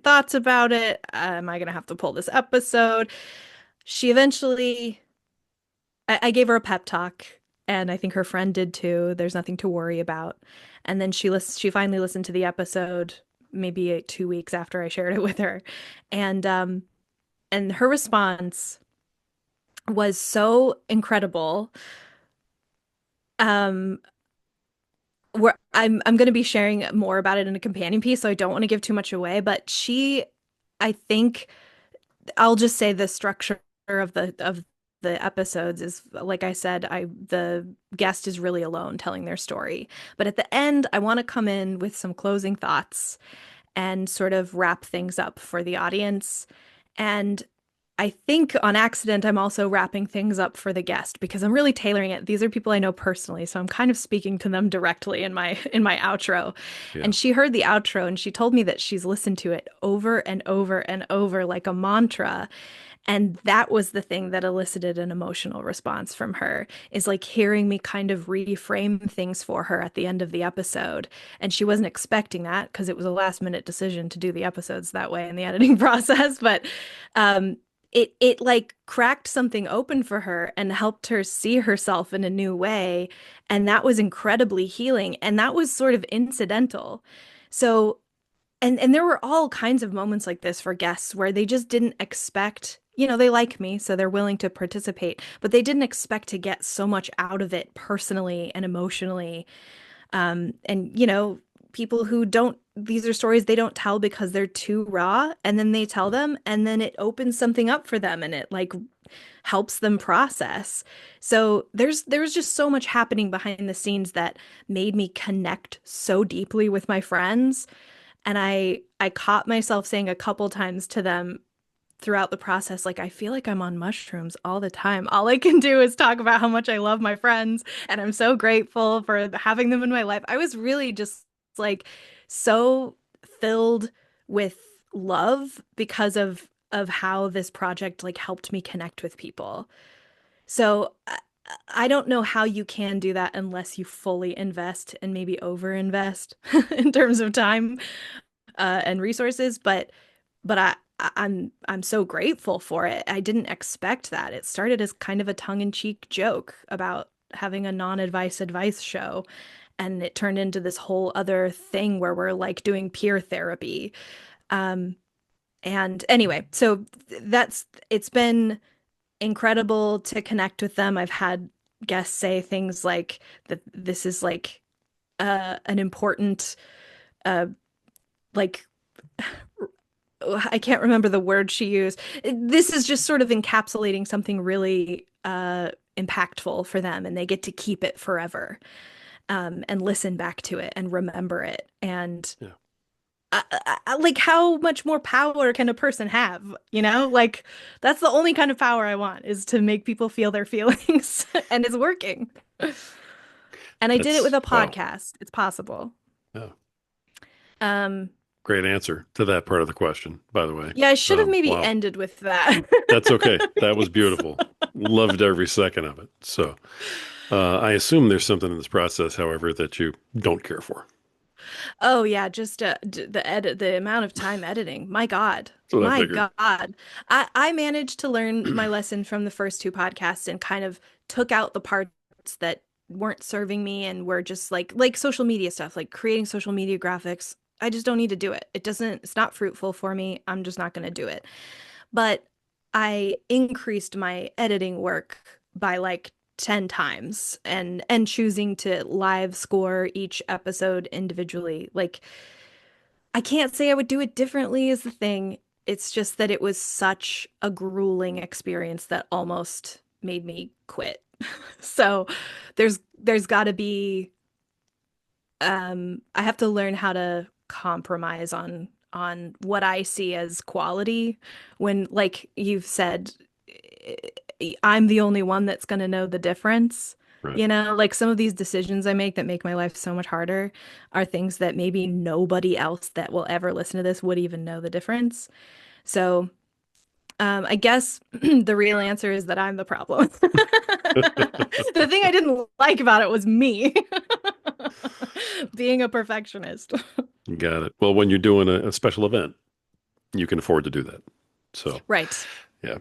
thoughts about it. Am I gonna have to pull this episode? She eventually I gave her a pep talk, and I think her friend did too. There's nothing to worry about. And then she finally listened to the episode maybe 2 weeks after I shared it with her. And her response was so incredible. Um where I'm going to be sharing more about it in a companion piece, so I don't want to give too much away, but I think I'll just say the structure of the episodes is like I said, I the guest is really alone telling their story. But at the end, I want to come in with some closing thoughts and sort of wrap things up for the audience. And I think on accident, I'm also wrapping things up for the guest because I'm really tailoring it. These are people I know personally, so I'm kind of speaking to them directly in my outro. Yeah. And she heard the outro and she told me that she's listened to it over and over and over like a mantra. And that was the thing that elicited an emotional response from her, is like hearing me kind of reframe things for her at the end of the episode. And she wasn't expecting that because it was a last minute decision to do the episodes that way in the editing process. But it like cracked something open for her and helped her see herself in a new way. And that was incredibly healing. And that was sort of incidental. So and there were all kinds of moments like this for guests where they just didn't expect, they like me, so they're willing to participate, but they didn't expect to get so much out of it personally and emotionally. And people who don't, these are stories they don't tell because they're too raw, and then they tell them, and then it opens something up for them, and it like helps them process. So there's just so much happening behind the scenes that made me connect so deeply with my friends, and I caught myself saying a couple times to them throughout the process, like, I feel like I'm on mushrooms all the time. All I can do is talk about how much I love my friends and I'm so grateful for having them in my life. I was really just like so filled with love because of how this project like helped me connect with people. So I don't know how you can do that unless you fully invest and maybe overinvest in terms of time and resources. But I'm so grateful for it. I didn't expect that. It started as kind of a tongue-in-cheek joke about having a non-advice advice show, and it turned into this whole other thing where we're like doing peer therapy. Um, and anyway, so that's it's been incredible to connect with them. I've had guests say things like that this is like an important uh like I can't remember the word she used. This is just sort of encapsulating something really impactful for them, and they get to keep it forever, and listen back to it and remember it. And Yeah. like, how much more power can a person have? Like that's the only kind of power I want is to make people feel their feelings, and it's working. And I did it with That's a wow. podcast. It's possible. Yeah. Um, Great answer to that part of the question, by the way. yeah, I should have maybe Wow. ended with that. That's okay. That was beautiful. Loved every second of it. So, I assume there's something in this process, however, that you don't care for. Oh yeah, just the amount of time editing. My God. So I My figured. God. I managed to learn my lesson from the first two podcasts and kind of took out the parts that weren't serving me and were just like social media stuff, like creating social media graphics. I just don't need to do it. It's not fruitful for me. I'm just not going to do it. But I increased my editing work by like 10 times and choosing to live score each episode individually. Like I can't say I would do it differently is the thing. It's just that it was such a grueling experience that almost made me quit. So there's got to be I have to learn how to compromise on what I see as quality when, like you've said, I'm the only one that's going to know the difference. Right. Like some of these decisions I make that make my life so much harder are things that maybe nobody else that will ever listen to this would even know the difference. So, I guess the real answer is that I'm the problem. The thing I didn't like about it was me being a perfectionist. Got it. Well, when you're doing a special event, you can afford to do that. So, Right. yeah.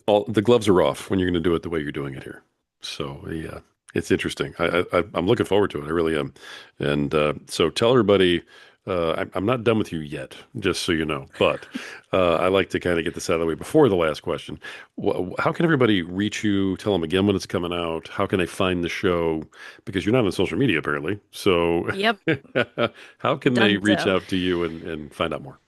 All the gloves are off when you're going to do it the way you're doing it here. So, yeah, it's interesting. I'm looking forward to it. I really am. And so tell everybody, I'm not done with you yet, just so you know. But I like to kind of get this out of the way before the last question. How can everybody reach you? Tell them again when it's coming out. How can they find the show? Because you're not on social media, apparently. So, Yep. how can they reach Dunzo. out to you and find out more?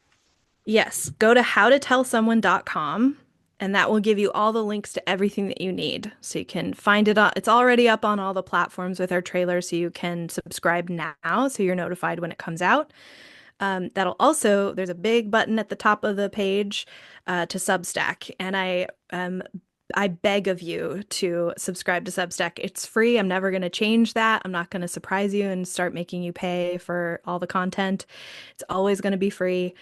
Yes, go to howtotellsomeone.com and that will give you all the links to everything that you need. So you can find it. It's already up on all the platforms with our trailer, so you can subscribe now so you're notified when it comes out. That'll also, there's a big button at the top of the page to Substack. And I beg of you to subscribe to Substack. It's free. I'm never going to change that. I'm not going to surprise you and start making you pay for all the content. It's always going to be free.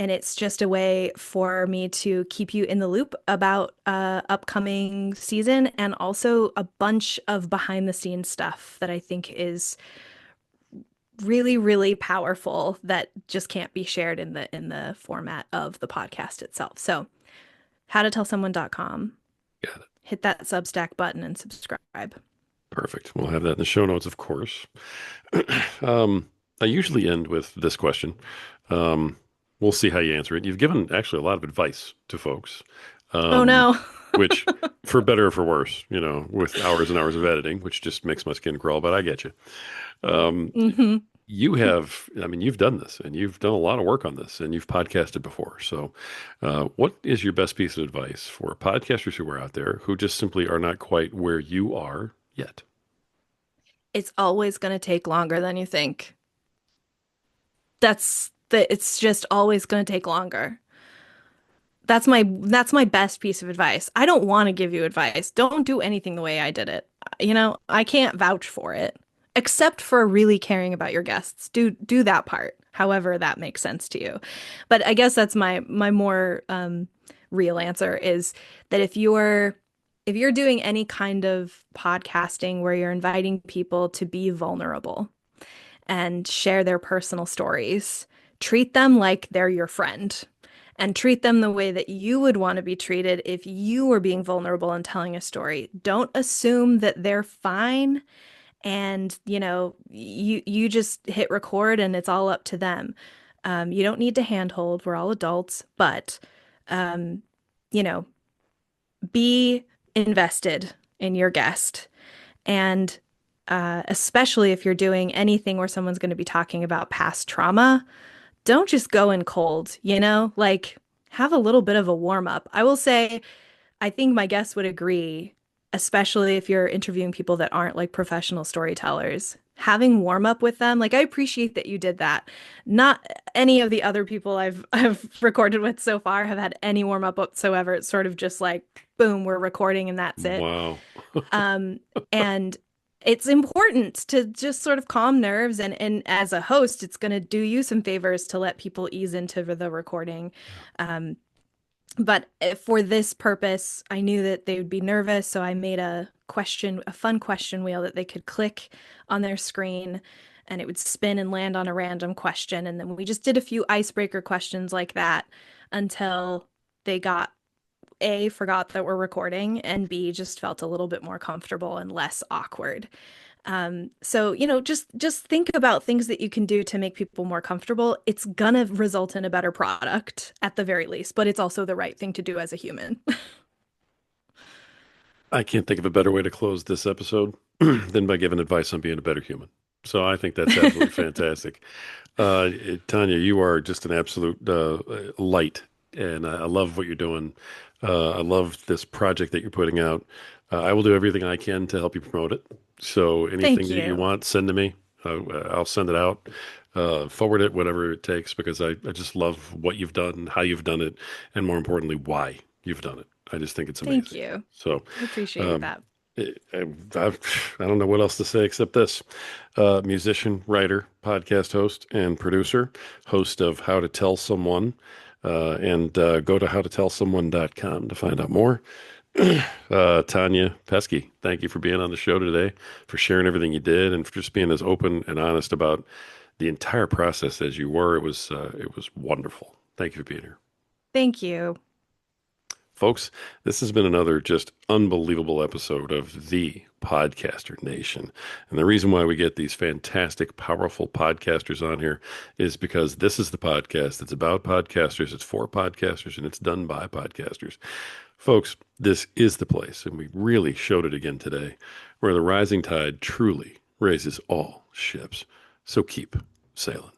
And it's just a way for me to keep you in the loop about upcoming season and also a bunch of behind the scenes stuff that I think is really, really powerful that just can't be shared in the format of the podcast itself. So, howtotellsomeone.com. Got it. Hit that Substack button and subscribe. Perfect. We'll have that in the show notes, of course. I usually end with this question. Um, we'll see how you answer it. You've given actually a lot of advice to folks, Oh um, no. which, for better or for worse, with hours and hours of editing, which just makes my skin crawl, but I get you. Um, hmm I mean, you've done this and you've done a lot of work on this and you've podcasted before. So, what is your best piece of advice for podcasters who are out there who just simply are not quite where you are yet? It's always going to take longer than you think. It's just always going to take longer. That's my best piece of advice. I don't want to give you advice. Don't do anything the way I did it. I can't vouch for it, except for really caring about your guests. Do that part, however that makes sense to you. But I guess that's my more real answer is that if you're if you're doing any kind of podcasting where you're inviting people to be vulnerable and share their personal stories, treat them like they're your friend and treat them the way that you would want to be treated if you were being vulnerable and telling a story. Don't assume that they're fine and you just hit record and it's all up to them. You don't need to handhold. We're all adults, but um, you know, be invested in your guest. And especially if you're doing anything where someone's going to be talking about past trauma, don't just go in cold, like have a little bit of a warm up. I will say, I think my guests would agree, especially if you're interviewing people that aren't like professional storytellers. Having warm up with them, like I appreciate that you did that. Not any of the other people I've recorded with so far have had any warm up whatsoever. It's sort of just like, boom, we're recording and that's it. Wow. Um, and it's important to just sort of calm nerves and as a host, it's going to do you some favors to let people ease into the recording. Um, but for this purpose, I knew that they would be nervous, so I made a fun question wheel that they could click on their screen and it would spin and land on a random question. And then we just did a few icebreaker questions like that until they forgot that we're recording, and B, just felt a little bit more comfortable and less awkward. So, just think about things that you can do to make people more comfortable. It's gonna result in a better product at the very least, but it's also the right thing to do as a human. I can't think of a better way to close this episode than by giving advice on being a better human. So I think that's absolutely fantastic. Tonya, you are just an absolute light, and I love what you're doing. I love this project that you're putting out. I will do everything I can to help you promote it. So anything Thank that you you. want, send to me. I'll send it out, forward it, whatever it takes, because I just love what you've done, how you've done it, and more importantly, why you've done it. I just think it's Thank amazing. you. So I appreciate um, that. I don't know what else to say except this. Musician, writer, podcast host, and producer, host of How to Tell Someone. And go to howtotellsomeone.com to find out more. Tonya Pieske, thank you for being on the show today, for sharing everything you did, and for just being as open and honest about the entire process as you were. It was wonderful. Thank you for being here. Thank you. Folks, this has been another just unbelievable episode of the Podcaster Nation. And the reason why we get these fantastic, powerful podcasters on here is because this is the podcast that's about podcasters, it's for podcasters, and it's done by podcasters. Folks, this is the place, and we really showed it again today, where the rising tide truly raises all ships. So keep sailing.